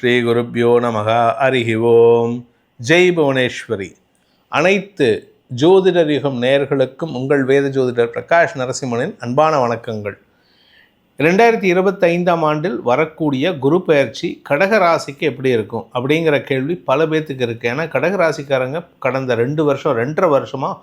ஸ்ரீ குருப்யோ நமக. ஹரிஹி ஓம். ஜெய் புவனேஸ்வரி. அனைத்து ஜோதிடர் யுகம் நேயர்களுக்கும் உங்கள் வேத ஜோதிடர் பிரகாஷ் நரசிம்மனின் அன்பான வணக்கங்கள். 2025ஆம் ஆண்டில் வரக்கூடிய குரு பெயர்ச்சி கடக ராசிக்கு எப்படி இருக்கும் அப்படிங்கிற கேள்வி பல பேர்த்துக்கு இருக்குது. ஏன்னா கடக ராசிக்காரங்க கடந்த 2.5 வருஷமாக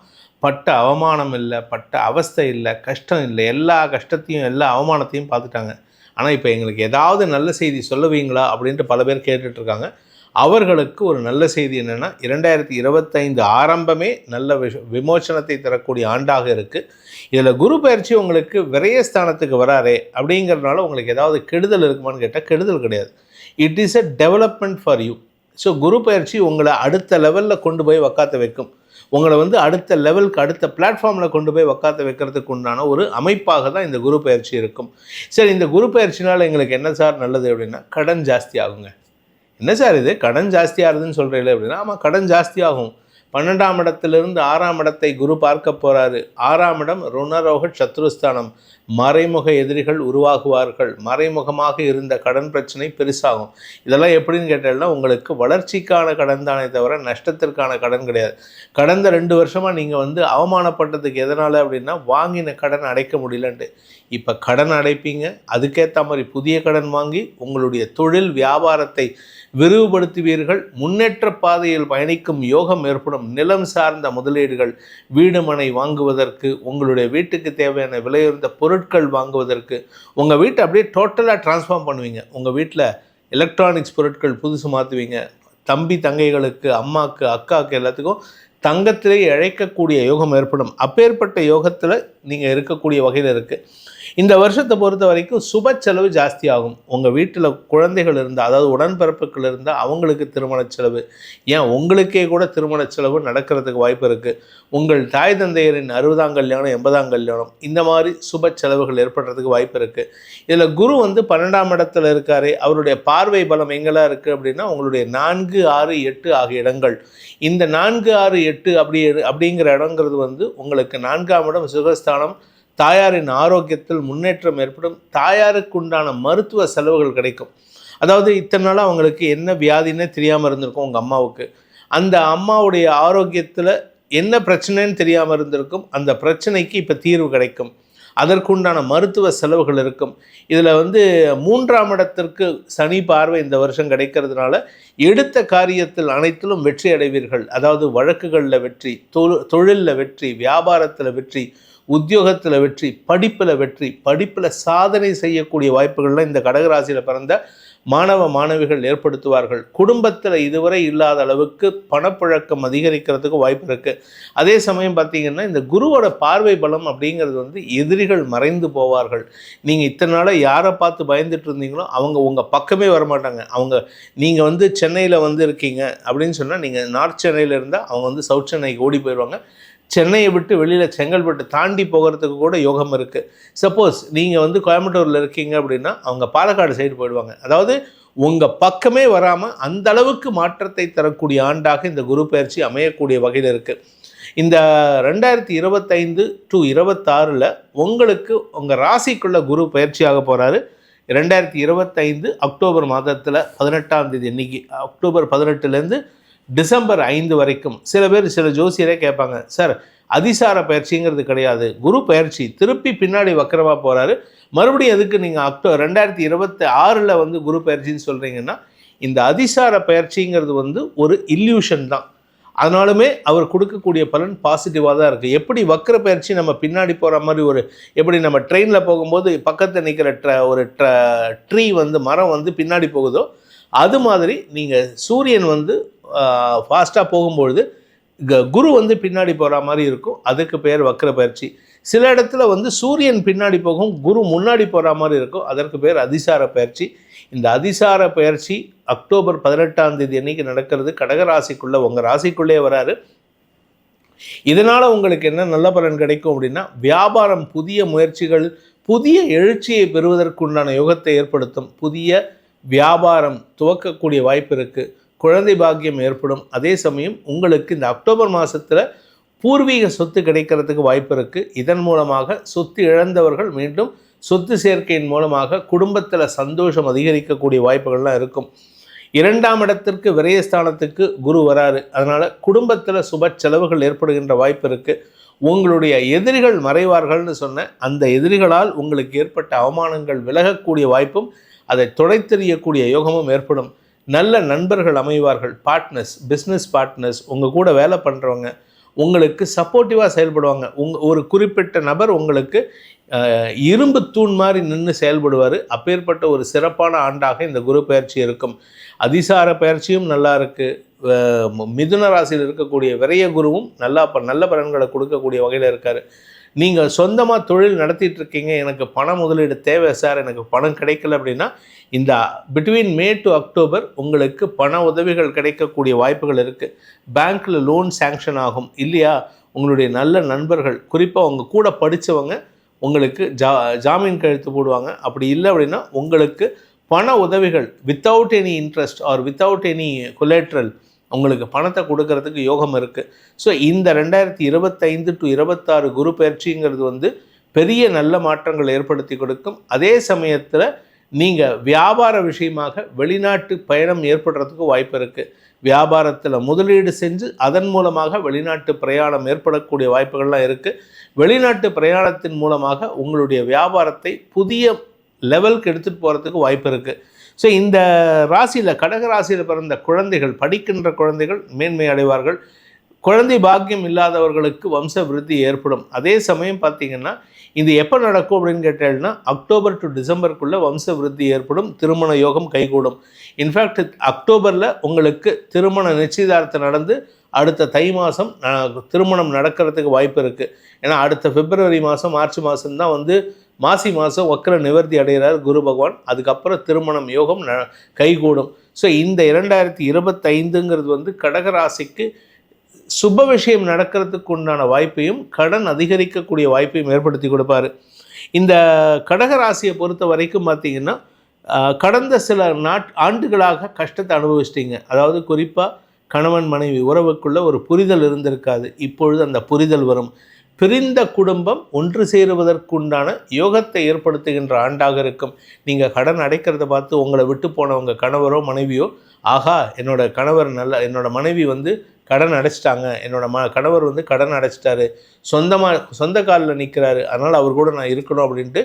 பட்ட அவமானம் இல்லை, பட்ட அவஸ்தை இல்லை, கஷ்டம் இல்லை, எல்லா கஷ்டத்தையும் எல்லா அவமானத்தையும் பார்த்துட்டாங்க. ஆனால் இப்போ எங்களுக்கு ஏதாவது நல்ல செய்தி சொல்லுவீங்களா அப்படின்ட்டு பல பேர் கேட்டுட்ருக்காங்க. அவர்களுக்கு ஒரு நல்ல செய்தி என்னென்னா, 2025 ஆரம்பமே நல்ல விமோசனத்தை தரக்கூடிய ஆண்டாக இருக்குது. இதில் குரு பயிற்சி உங்களுக்கு விரயஸ்தானத்துக்கு வராரே அப்படிங்கிறதுனால உங்களுக்கு ஏதாவது கெடுதல் இருக்குமான்னு கேட்டால் கெடுதல் கிடையாது. It is a development for you. So குரு பயிற்சி உங்களை அடுத்த லெவலில் கொண்டு போய் உக்காத்த வைக்கும். உங்களை அடுத்த லெவலுக்கு அடுத்த பிளாட்ஃபார்மில் கொண்டு போய் உக்காத்த வைக்கிறதுக்கு உண்டான ஒரு அமைப்பாக தான் இந்த குரு பயிற்சி இருக்கும். சரி, இந்த குரு பயிற்சினால் எங்களுக்கு என்ன சார் நல்லது அப்படின்னா, கடன் ஜாஸ்தி ஆகுங்க. என்ன சார் இது கடன் ஜாஸ்தி ஆகுதுன்னு சொல்கிறீங்களே அப்படின்னா, ஆமாம், கடன் ஜாஸ்தி ஆகும். 12ஆம் இடத்திலிருந்து 6ஆம் இடத்தை குரு பார்க்க போகிறாரு. 6ஆம் இடம் ருணரோக சத்ருஸ்தானம். மறைமுக எதிரிகள் உருவாகுவார்கள். மறைமுகமாக இருந்த கடன் பிரச்சனை பெருசாகும். இதெல்லாம் எப்படின்னு கேட்டால்னா, உங்களுக்கு வளர்ச்சிக்கான கடன் தானே தவிர நஷ்டத்திற்கான கடன் கிடையாது. கடந்த 2 வருஷமாக நீங்கள் அவமானப்பட்டதுக்கு எதனால் அப்படின்னா, வாங்கின கடன் அடைக்க முடியலன்ட்டு. இப்போ கடன் அடைப்பீங்க. அதுக்கேற்ற மாதிரி புதிய கடன் வாங்கி உங்களுடைய தொழில் வியாபாரத்தை விரிவுபடுத்துவீர்கள். முன்னேற்ற பாதையில் பயணிக்கும் யோகம் ஏற்படும். நிலம் சார்ந்த முதலீடுகள், வீடு மனை வாங்குவதற்கு, உங்களுடைய வீட்டுக்கு தேவையான விலையுயர்ந்த பொருட்கள் வாங்குவதற்கு, உங்கள் வீட்டை அப்படியே டோட்டலாக டிரான்ஸ்ஃபார்ம் பண்ணுவீங்க. உங்கள் வீட்டில் எலக்ட்ரானிக்ஸ் பொருட்கள் புதுசு மாற்றுவீங்க. தம்பி தங்கைகளுக்கு, அம்மாவுக்கு, அக்காவுக்கு எல்லாத்துக்கும் தங்கத்திலே இழைக்கக்கூடிய யோகம் ஏற்படும். அப்பேற்பட்ட யோகத்தில் நீங்கள் இருக்கக்கூடிய வகையில் இருக்குது. இந்த வருஷத்தை பொறுத்த வரைக்கும் சுப செலவு ஜாஸ்தி ஆகும். உங்கள் வீட்டில் குழந்தைகள் இருந்தால், அதாவது உடன்பிறப்புகள் இருந்தால் அவங்களுக்கு திருமண செலவு, ஏன் உங்களுக்கே கூட திருமண செலவு நடக்கிறதுக்கு வாய்ப்பு இருக்குது. உங்கள் தாய் தந்தையரின் 60ஆம் கல்யாணம், 80ஆம் கல்யாணம், இந்த மாதிரி சுப செலவுகள் ஏற்படுறதுக்கு வாய்ப்பு இருக்குது. இதில் குரு 12ஆம் இடத்துல இருக்காரு. அவருடைய பார்வை பலம் எங்கெல்லாம் இருக்குது அப்படின்னா, உங்களுடைய 4, 6, 8 ஆகிய இடங்கள். இந்த 4, 6, 8 அப்படிங்கிற இடங்கிறது உங்களுக்கு 4ஆம் இடம் சுகஸ்தானம். தாயாரின் ஆரோக்கியத்தில் முன்னேற்றம் ஏற்படும். தாயாருக்கு உண்டான மருத்துவ செலவுகள் கிடைக்கும். அதாவது இத்தனை நாளாக அவங்களுக்கு என்ன வியாதின்னே தெரியாமல் இருந்திருக்கும். உங்கள் அம்மாவுக்கு அந்த அம்மாவுடைய ஆரோக்கியத்தில் என்ன பிரச்சனைன்னு தெரியாமல் இருந்திருக்கும். அந்த பிரச்சனைக்கு இப்போ தீர்வு கிடைக்கும். அதற்குண்டான மருத்துவ செலவுகள் இருக்கும். இதில் 3ஆம் இடத்திற்கு சனி பார்வை இந்த வருஷம் கிடைக்கிறதுனால எடுத்த காரியத்தில் அனைத்திலும் வெற்றி அடைவீர்கள். அதாவது வழக்குகளில் வெற்றி, தொழிலில் வெற்றி, வியாபாரத்தில் வெற்றி, உத்தியோகத்தில் வெற்றி, படிப்பில் வெற்றி, படிப்பில் சாதனை செய்யக்கூடிய வாய்ப்புகள்லாம் இந்த கடகராசியில் பிறந்த மாணவ மாணவிகள் ஏற்படுத்துவார்கள். குடும்பத்தில் இதுவரை இல்லாத அளவுக்கு பணப்புழக்கம் அதிகரிக்கிறதுக்கு வாய்ப்பு இருக்குது. அதே சமயம் பார்த்திங்கன்னா, இந்த குருவோட பார்வை பலம் அப்படிங்கிறது எதிரிகள் மறைந்து போவார்கள். நீங்கள் இத்தனை நாளாக யாரை பார்த்து பயந்துட்டு இருந்தீங்களோ அவங்க உங்கள் பக்கமே வரமாட்டாங்க. நீங்கள் சென்னையில் இருக்கீங்க அப்படின்னு சொன்னால், நீங்கள் நார்த் சென்னையில் இருந்தால் அவங்க சவுத் சென்னைக்கு ஓடி போயிடுவாங்க. சென்னையை விட்டு வெளியில் செங்கல்பட்டு தாண்டி போகிறதுக்கு கூட யோகம் இருக்குது. சப்போஸ் நீங்கள் கோயம்புத்தூரில் இருக்கீங்க அப்படின்னா அவங்க பாலக்காடு சைடு போயிடுவாங்க. அதாவது உங்கள் பக்கமே வராமல் அந்த அளவுக்கு மாற்றத்தை தரக்கூடிய ஆண்டாக இந்த குரு பயிற்சி அமையக்கூடிய வகையில் இருக்குது. இந்த 2025 to 26 உங்களுக்கு உங்கள் ராசிக்குள்ள குரு பயிற்சியாக போகிறாரு. 2025 அக்டோபர் மாதத்தில் 18ஆம் தேதி அன்றைக்கி, அக்டோபர் 18லேருந்து டிசம்பர் 5 வரைக்கும். சில ஜோசியரே கேட்பாங்க, சார் அதிசார பயிற்சிங்கிறது கிடையாது, குரு பயிற்சி திருப்பி பின்னாடி வக்கரமாக போகிறாரு, மறுபடியும் எதுக்கு நீங்கள் 2026 குரு பயிற்சின்னு சொல்கிறீங்கன்னா, இந்த அதிசார பயிற்சிங்கிறது ஒரு இல்யூஷன் தான். அதனாலுமே அவர் கொடுக்கக்கூடிய பலன் பாசிட்டிவாக தான் இருக்குது. எப்படி வக்கர பயிற்சி நம்ம பின்னாடி போகிற மாதிரி எப்படி நம்ம ட்ரெயினில் போகும்போது பக்கத்தில் நிற்கிற ஒரு ட்ரீ மரம் பின்னாடி போகுதோ, அது மாதிரி நீங்கள் சூரியன் ஃபாஸ்ட்டாக போகும்பொழுது குரு பின்னாடி போகிற மாதிரி இருக்கும். அதுக்கு பேர் வக்கர பயிற்சி. சில இடத்துல சூரியன் பின்னாடி போகும், குரு முன்னாடி போகிற மாதிரி இருக்கும். அதற்கு பேர் அதிசார பயிற்சி. இந்த அதிசார பயிற்சி அக்டோபர் 18ஆம் தேதி அன்றைக்கி நடக்கிறது. கடகராசிக்குள்ளே உங்கள் ராசிக்குள்ளே வராரு. இதனால் உங்களுக்கு என்ன நல்ல பலன் கிடைக்கும் அப்படின்னா, வியாபாரம், புதிய முயற்சிகள், புதிய எழுச்சியை பெறுவதற்குண்டான யோகத்தை ஏற்படுத்தும். புதிய வியாபாரம் துவக்கக்கூடிய வாய்ப்பு இருக்குது. குழந்தை பாக்கியம் ஏற்படும். அதே சமயம் உங்களுக்கு இந்த அக்டோபர் மாதத்தில் பூர்வீக சொத்து கிடைக்கிறதுக்கு வாய்ப்பு இருக்குது. இதன் மூலமாக சொத்து இழந்தவர்கள் மீண்டும் சொத்து சேர்க்கையின் மூலமாக குடும்பத்தில் சந்தோஷம் அதிகரிக்கக்கூடிய வாய்ப்புகள்லாம் இருக்கும். 2ஆம் இடத்திற்கு விரயஸ்தானத்துக்கு குரு வராரு. அதனால் குடும்பத்தில் சுப செலவுகள் ஏற்படுகின்ற வாய்ப்பு இருக்குது. உங்களுடைய எதிரிகள் மறைவார்கள்னு சொன்ன அந்த எதிரிகளால் உங்களுக்கு ஏற்பட்ட அவமானங்கள் விலகக்கூடிய வாய்ப்பும் அதை துடைத்தெறியக்கூடிய யோகமும் ஏற்படும். நல்ல நண்பர்கள் அமைவார்கள். பார்ட்னர்ஸ், பிஸ்னஸ் பார்ட்னர்ஸ், உங்கள் கூட வேலை பண்ணுறவங்க உங்களுக்கு சப்போர்ட்டிவாக செயல்படுவாங்க. ஒரு குறிப்பிட்ட நபர் உங்களுக்கு இரும்பு தூண் மாதிரி நின்று செயல்படுவார். அப்பேற்பட்ட ஒரு சிறப்பான ஆண்டாக இந்த குரு பயிற்சி இருக்கும். அதிசார பயிற்சியும் நல்லா இருக்குது. மிதுன ராசியில் இருக்கக்கூடிய விரய குருவும் நல்ல பலன்களை கொடுக்கக்கூடிய வகையில் இருக்கார். நீங்கள் சொந்தமாக தொழில் நடத்திட்டு இருக்கீங்க, எனக்கு பண முதலீடு தேவை சார், எனக்கு பணம் கிடைக்கல அப்படின்னா இந்த பிட்வீன் மே டு அக்டோபர் உங்களுக்கு பண உதவிகள் கிடைக்கக்கூடிய வாய்ப்புகள் இருக்குது. பேங்க்கில் லோன் சேங்ஷன் ஆகும் இல்லையா? உங்களுடைய நல்ல நண்பர்கள், குறிப்பாக உங்கள் கூட படித்தவங்க உங்களுக்கு ஜாமீன் கழுத்து போடுவாங்க. அப்படி இல்லை அப்படின்னா உங்களுக்கு பண உதவிகள் without any interest or without any collateral உங்களுக்கு பணத்தை கொடுக்கறதுக்கு யோகம் இருக்குது. ஸோ இந்த 2025 டு 26 குரு பயிற்சிங்கிறது பெரிய நல்ல மாற்றங்கள் ஏற்படுத்தி கொடுக்கும். அதே சமயத்தில் நீங்கள் வியாபார விஷயமாக வெளிநாட்டு பயணம் ஏற்படுறதுக்கு வாய்ப்பு இருக்குது. வியாபாரத்தில் முதலீடு செஞ்சு அதன் மூலமாக வெளிநாட்டு பிரயாணம் ஏற்படக்கூடிய வாய்ப்புகள்லாம் இருக்குது. வெளிநாட்டு பிரயாணத்தின் மூலமாக உங்களுடைய வியாபாரத்தை புதிய லெவலுக்கு எடுத்துகிட்டு போகிறதுக்கு வாய்ப்பு இருக்குது. ஸோ இந்த ராசியில், கடக ராசியில் பிறந்த குழந்தைகள், படிக்கின்ற குழந்தைகள் மேன்மை அடைவார்கள். குழந்தை பாக்கியம் இல்லாதவர்களுக்கு வம்ச விருத்தி ஏற்படும். அதே சமயம் பார்த்திங்கன்னா இது எப்போ நடக்கும் அப்படின்னு கேட்டேன்னா அக்டோபர் டு டிசம்பருக்குள்ளே வம்ச விருத்தி ஏற்படும். திருமண யோகம் கைகூடும். இன்ஃபேக்ட் அக்டோபரில் உங்களுக்கு திருமண நிச்சயதார்த்தம் நடந்து அடுத்த தை மாதம் திருமணம் நடக்கிறதுக்கு வாய்ப்பு இருக்குது. ஏன்னா அடுத்த பிப்ரவரி மாதம், மார்ச் மாதம்தான் மாசி மாதம் வக்ர நிவர்த்தி அடைகிறார் குரு பகவான். அதுக்கப்புறம் திருமணம் யோகம் கைகூடும். ஸோ இந்த 2025ங்கிறது கடகராசிக்கு சுப விஷயம் நடக்கிறதுக்கு உண்டான வாய்ப்பையும் கடன் அதிகரிக்கக்கூடிய வாய்ப்பையும் ஏற்படுத்தி கொடுப்பார். இந்த கடகராசியை பொறுத்த வரைக்கும் பார்த்திங்கன்னா கடந்த சில ஆண்டுகளாக கஷ்டத்தை அனுபவிச்சிட்டிங்க. அதாவது குறிப்பாக கணவன் மனைவி உறவுக்குள்ளே ஒரு புரிதல் இருந்திருக்காது. இப்பொழுது அந்த புரிதல் வரும். பிரிந்த குடும்பம் ஒன்று சேருவதற்குண்டான யோகத்தை ஏற்படுத்துகின்ற ஆண்டாக இருக்கும். நீங்கள் கடன் அடைக்கிறத பார்த்து உங்களை விட்டு போனவங்க கணவரோ மனைவியோ, ஆகா என்னோட மனைவி கடன் அடைச்சிட்டாங்க, கணவர் கடன் அடைச்சிட்டாரு, சொந்த காலில் நிற்கிறாரு, அதனால் அவர் கூட நான் இருக்கணும் அப்படின்ட்டு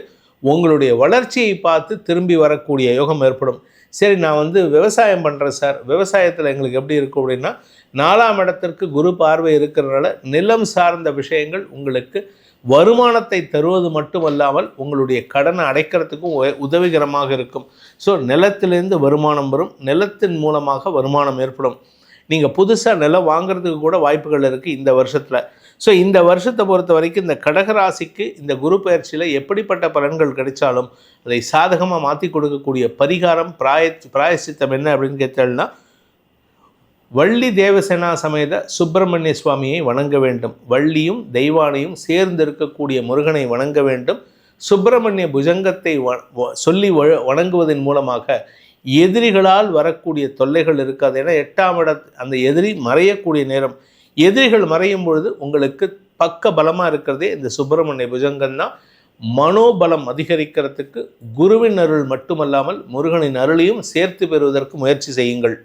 உங்களுடைய வளர்ச்சியை பார்த்து திரும்பி வரக்கூடிய யோகம் ஏற்படும். சரி, நான் விவசாயம் பண்ணுறேன் சார், விவசாயத்தில் எங்களுக்கு எப்படி இருக்கும் அப்படின்னா 4ஆம் இடத்திற்கு குரு பார்வை இருக்கிறதுனால நிலம் சார்ந்த விஷயங்கள் உங்களுக்கு வருமானத்தை தருவது மட்டுமல்லாமல் உங்களுடைய கடனை அடைக்கிறதுக்கும் உதவிகரமாக இருக்கும். ஸோ நிலத்திலேருந்து வருமானம் வரும். நிலத்தின் மூலமாக வருமானம் ஏற்படும். நீங்கள் புதுசாக நிலம் வாங்கிறதுக்கு கூட வாய்ப்புகள் இருக்குது இந்த வருஷத்தில். ஸோ இந்த வருஷத்தை பொறுத்த வரைக்கும் இந்த கடகராசிக்கு இந்த குரு பயிற்சியில் எப்படிப்பட்ட பலன்கள் கிடைச்சாலும் அதை சாதகமாக மாற்றி கொடுக்கக்கூடிய பரிகாரம், பிராயசித்தம் என்ன அப்படின்னு கேட்டால்னா, வள்ளி தேவசேனா சமேத சுப்பிரமணிய சுவாமியை வணங்க வேண்டும். வள்ளியும் தெய்வானையும் சேர்ந்து இருக்கக்கூடிய முருகனை வணங்க வேண்டும். சுப்பிரமணிய புஜங்கத்தை சொல்லி வணங்குவதன் மூலமாக எதிரிகளால் வரக்கூடிய தொல்லைகள் இருக்காது. ஏன்னா 8ஆம் அந்த எதிரி மறையக்கூடிய நேரம். எதிரிகள் மறையும் பொழுது உங்களுக்கு பக்க பலமாக இருக்கிறதே இந்த சுப்பிரமணிய புஜங்கம்தான். மனோபலம் அதிகரிக்கிறதுக்கு குருவின் அருள் மட்டுமல்லாமல் முருகனின் அருளையும் சேர்த்து பெறுவதற்கு முயற்சி செய்யுங்கள்.